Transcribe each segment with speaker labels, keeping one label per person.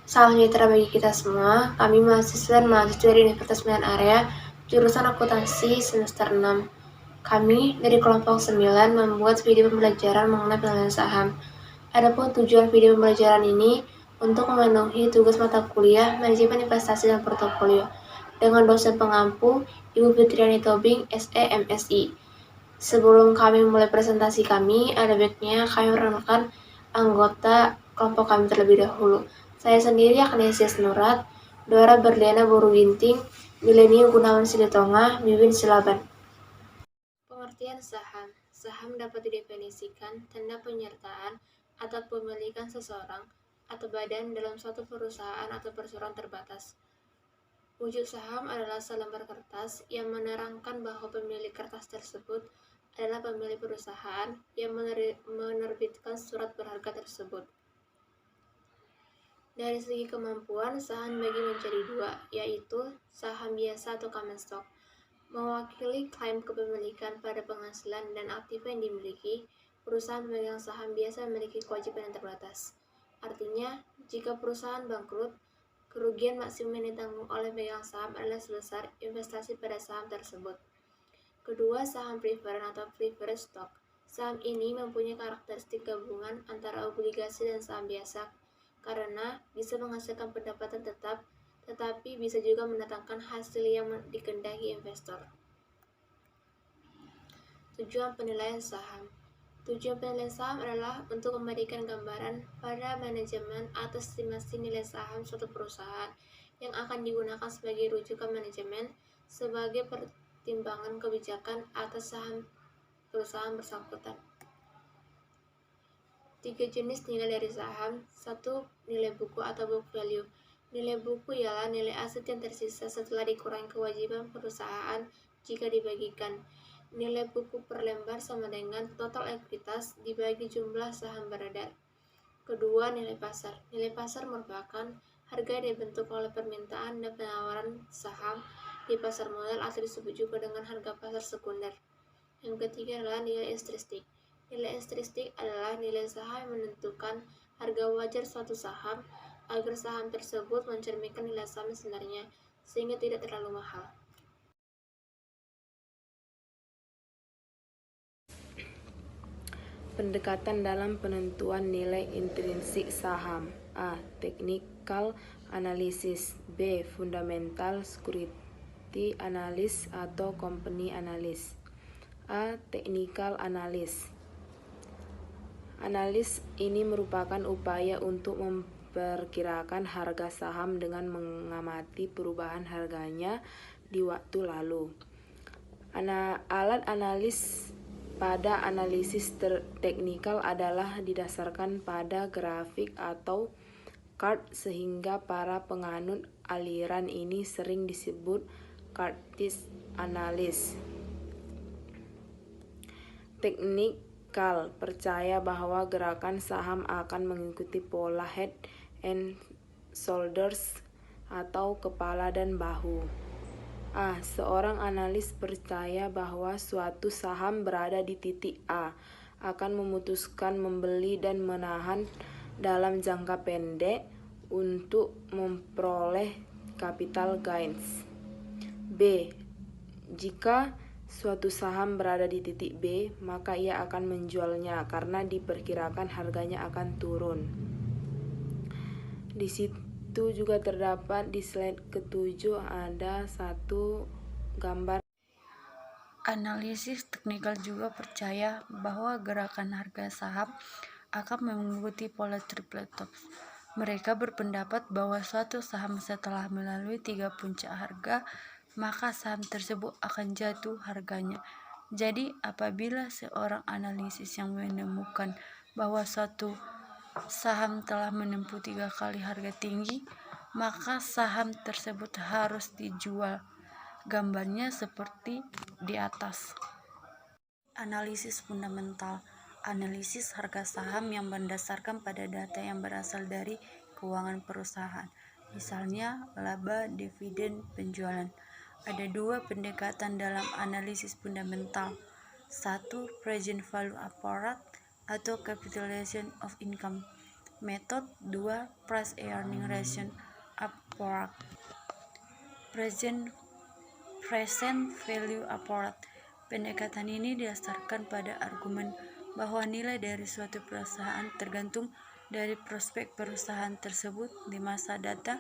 Speaker 1: Salam sejahtera bagi kita semua. Kami mahasiswa dan mahasiswa dari Universitas Medan Area, jurusan akuntansi semester 6. Kami dari kelompok 9 membuat video pembelajaran mengenai penilaian saham. Adapun tujuan video pembelajaran ini untuk memenuhi tugas mata kuliah manajemen investasi dan portofolio dengan dosen pengampu Ibu Fitriani Tobing, SE MSI. Sebelum kami memulai presentasi kami, ada baiknya kami memperkenalkan anggota kelompok kami terlebih dahulu. Saya sendiri Agnesia Nurat, Dora Berliana Boru Ginting, Milenium Gunawan Silitonga, Miwin Silaban. Pengertian saham. Saham dapat didefinisikan tanda penyertaan atau pemilikan seseorang atau badan dalam suatu perusahaan atau perseroan terbatas. Wujud saham adalah selembar kertas yang menerangkan bahwa pemilik kertas tersebut adalah pemilik perusahaan yang menerbitkan surat berharga tersebut. Dari segi kemampuan, saham dibagi menjadi dua, yaitu saham biasa atau common stock, mewakili klaim kepemilikan pada penghasilan dan aktiva yang dimiliki. Perusahaan pemegang saham biasa memiliki kewajiban yang terbatas. Artinya, jika perusahaan bangkrut, kerugian maksimum yang ditanggung oleh pemegang saham adalah sebesar investasi pada saham tersebut. Kedua, saham preferred atau preferred stock. Saham ini mempunyai karakteristik gabungan antara obligasi dan saham biasa karena bisa menghasilkan pendapatan tetap, tetapi bisa juga mendatangkan hasil yang dikehendaki investor. Tujuan penilaian saham. Tujuan penilaian saham adalah untuk memberikan gambaran pada manajemen atau estimasi nilai saham suatu perusahaan yang akan digunakan sebagai rujukan manajemen sebagai pertimbangan kebijakan atas saham perusahaan bersangkutan. 3 jenis nilai dari saham. 1. Nilai buku atau book value. Nilai buku ialah nilai aset yang tersisa setelah dikurangi kewajiban perusahaan jika dibagikan. Nilai buku per lembar sama dengan total ekuitas dibagi jumlah saham beredar. Kedua, nilai pasar. Nilai pasar merupakan harga yang dibentuk oleh permintaan dan penawaran saham di pasar modal atau disebut juga dengan harga pasar sekunder. Yang ketiga adalah nilai ekstrinsi. Nilai ekstrinsi adalah nilai saham yang menentukan harga wajar suatu saham agar saham tersebut mencerminkan nilai saham sebenarnya sehingga tidak terlalu mahal.
Speaker 2: Pendekatan dalam penentuan nilai intrinsik saham. A. Technical analysis. B. Fundamental security analysis atau company analysis. A. Technical analysis. Analis ini merupakan upaya untuk memperkirakan harga saham dengan mengamati perubahan harganya di waktu lalu. Alat analis pada analisis teknikal adalah didasarkan pada grafik atau chart sehingga para penganut aliran ini sering disebut chartist analyst. Teknikal percaya bahwa gerakan saham akan mengikuti pola head and shoulders atau kepala dan bahu. A. Seorang analis percaya bahwa suatu saham berada di titik A, akan memutuskan membeli dan menahan dalam jangka pendek untuk memperoleh capital gains. B. Jika suatu saham berada di titik B, maka ia akan menjualnya karena diperkirakan harganya akan turun. Di situ juga terdapat di slide ke-7 ada satu gambar.
Speaker 3: Analisis teknikal juga percaya bahwa gerakan harga saham akan mengikuti pola triple top. Mereka berpendapat bahwa suatu saham setelah melalui 3 puncak harga, maka saham tersebut akan jatuh harganya. Jadi apabila seorang analisis yang menemukan bahwa suatu saham telah menempuh 3 kali harga tinggi, maka saham tersebut harus dijual. Gambarnya seperti di atas. Analisis fundamental. Analisis harga saham yang berdasarkan pada data yang berasal dari keuangan perusahaan. Misalnya laba, dividen, penjualan. Ada 2 pendekatan dalam analisis fundamental. 1. Present value approach atau capitalization of income. Metode 2. Price Earning Ratio Approach. Present Value Approach. Pendekatan ini didasarkan pada argumen bahwa nilai dari suatu perusahaan tergantung dari prospek perusahaan tersebut di masa data,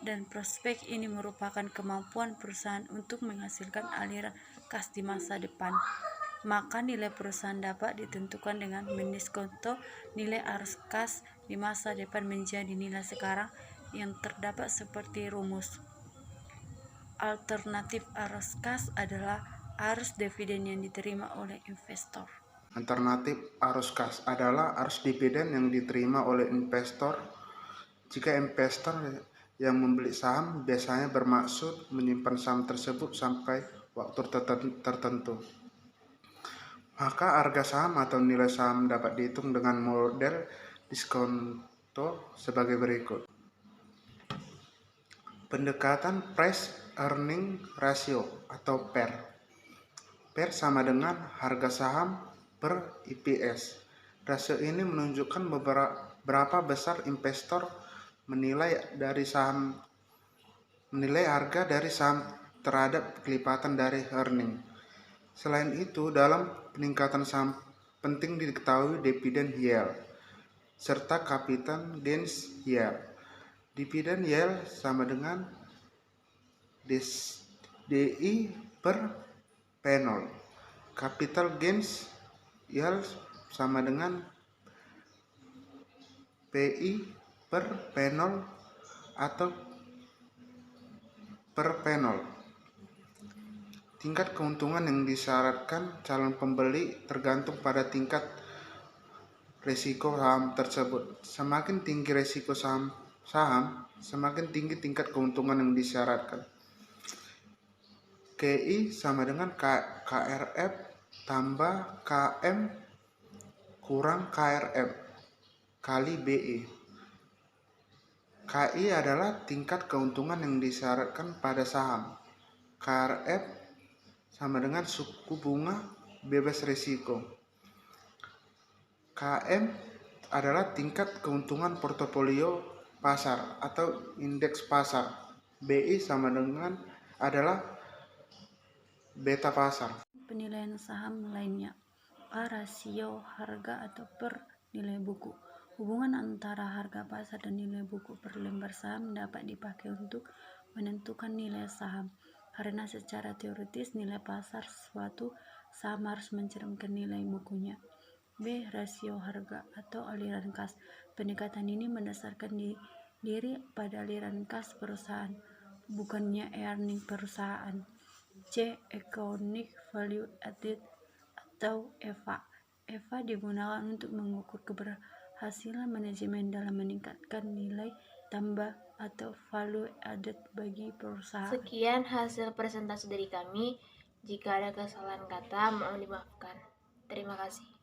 Speaker 3: dan prospek ini merupakan kemampuan perusahaan untuk menghasilkan aliran kas di masa depan. Maka nilai perusahaan dapat ditentukan dengan mendiskonto nilai arus kas di masa depan menjadi nilai sekarang yang terdapat seperti rumus. Alternatif arus kas adalah arus dividen yang diterima oleh investor.
Speaker 4: Alternatif arus kas adalah arus dividen yang diterima oleh investor. Jika investor yang membeli saham biasanya bermaksud menyimpan saham tersebut sampai waktu tertentu, maka harga saham atau nilai saham dapat dihitung dengan model diskonto sebagai berikut. Pendekatan Price Earning Ratio atau PER. PER sama dengan harga saham per EPS. Rasio ini menunjukkan berapa besar investor menilai harga dari saham terhadap kelipatan dari earning. Selain itu, dalam peningkatan saham penting diketahui dividen yield serta capital gains yield. Dividen yield sama dengan DI per P0. Capital gains yield sama dengan PI per P0 atau per P0. Tingkat keuntungan yang disyaratkan calon pembeli tergantung pada tingkat risiko saham tersebut. Semakin tinggi risiko saham, semakin tinggi tingkat keuntungan yang disyaratkan. KI sama dengan KRF tambah KM kurang KRF kali BI. KI adalah tingkat keuntungan yang disyaratkan pada saham. KRF sama dengan suku bunga bebas risiko. KM adalah tingkat keuntungan portofolio pasar atau indeks pasar. BI sama dengan adalah beta pasar.
Speaker 3: Penilaian saham lainnya. A. Rasio harga atau per nilai buku. Hubungan antara harga pasar dan nilai buku per lembar saham dapat dipakai untuk menentukan nilai saham, karena secara teoritis nilai pasar suatu saham harus mencerminkan nilai bukunya. B. Rasio harga atau aliran kas. Pendekatan ini mendasarkan diri pada aliran kas perusahaan, bukannya earning perusahaan. C. Economic Value Added atau EVA. EVA digunakan untuk mengukur keberhasilan manajemen dalam meningkatkan nilai tambah atau value added bagi perusahaan.
Speaker 1: Sekian hasil presentasi dari kami. Jika ada kesalahan kata, mohon dimaafkan. Terima kasih.